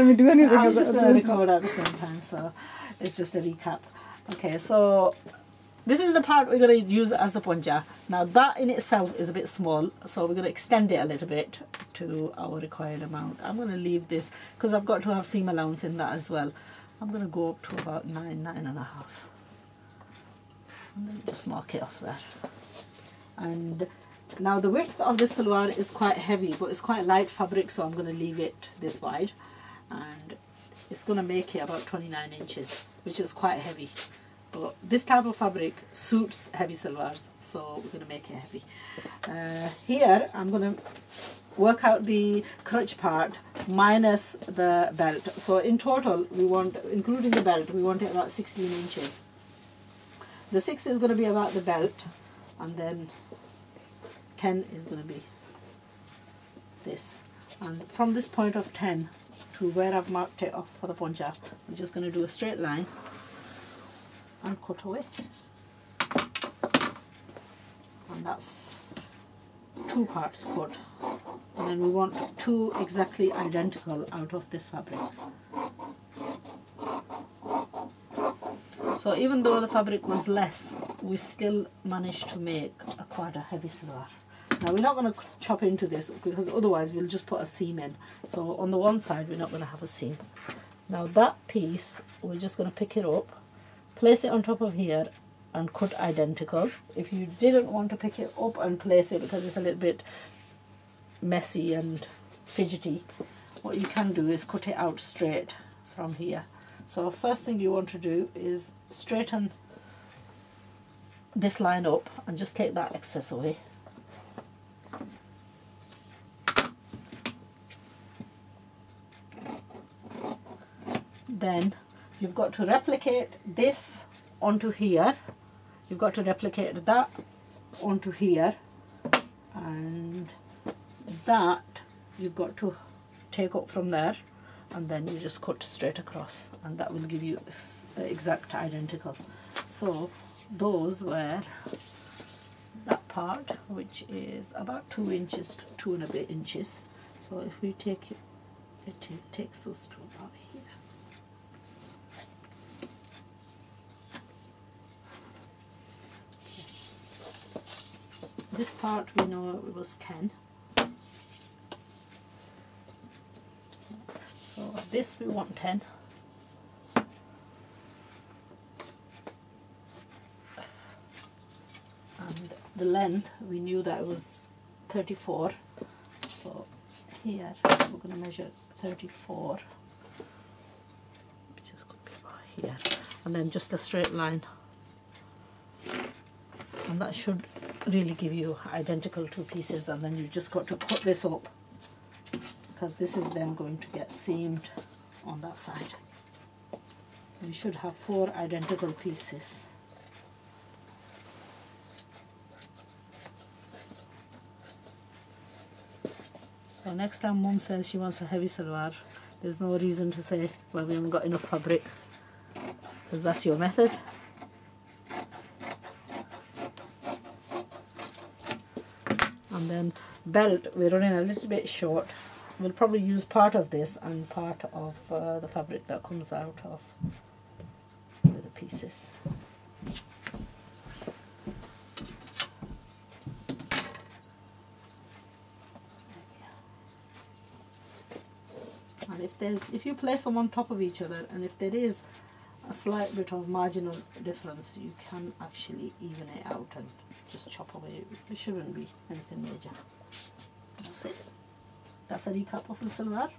let me do anything. I'm just going to record at the same time, so it's just a recap. Okay, so this is the part we're going to use as the punja. Now that in itself is a bit small, so we're going to extend it a little bit to our required amount. I'm going to leave this because I've got to have seam allowance in that as well. I'm going to go up to about 9.5, and then just mark it off there. And now the width of this salwar is quite heavy, but it's quite light fabric, so I'm going to leave it this wide, and it's going to make it about 29 inches, which is quite heavy. But this type of fabric suits heavy salwars, so we're going to make it heavy. Here I'm going to work out the crutch part minus the belt. So in total we want, including the belt, we want it about 16 inches. The 6 is going to be about the belt, and then 10 is going to be this. And from this point of 10 to where I've marked it off for the poncha, we're just going to do a straight line and cut away. And that's 2 parts cut. And then we want 2 exactly identical out of this fabric. So even though the fabric was less, we still managed to make quite a heavy salwar. Now we're not going to chop into this because otherwise we'll just put a seam in. So on the one side we're not going to have a seam. Now that piece, we're just going to pick it up, place it on top of here and cut identical. If you didn't want to pick it up and place it because it's a little bit messy and fidgety, what you can do is cut it out straight from here. So first thing you want to do is straighten this line up and just take that excess away. Then you've got to replicate this onto here, you've got to replicate that onto here, and that you've got to take up from there, and then you just cut straight across, and that will give you exact identical. So those were that part, which is about 2 inches to 2 and a bit inches. So if we take it, it takes us to about here. This part we know it was 10. So this we want 10. And the length, we knew that it was 34. So here we're going to measure 34, which is going to be about here. And then just a straight line. And that should really give you identical 2 pieces, and then you just got to cut this up because this is then going to get seamed on that side. You should have 4 identical pieces. So next time Mum says she wants a heavy salwar, there's no reason to say, well, we haven't got enough fabric, because that's your method. And then belt, we're running a little bit short. We'll probably use part of this and part of the fabric that comes out of the pieces. And if you place them on top of each other, and if there is a slight bit of marginal difference, you can actually even it out and just chop away. It shouldn't be anything major. That's it. That's a recap of the salwar.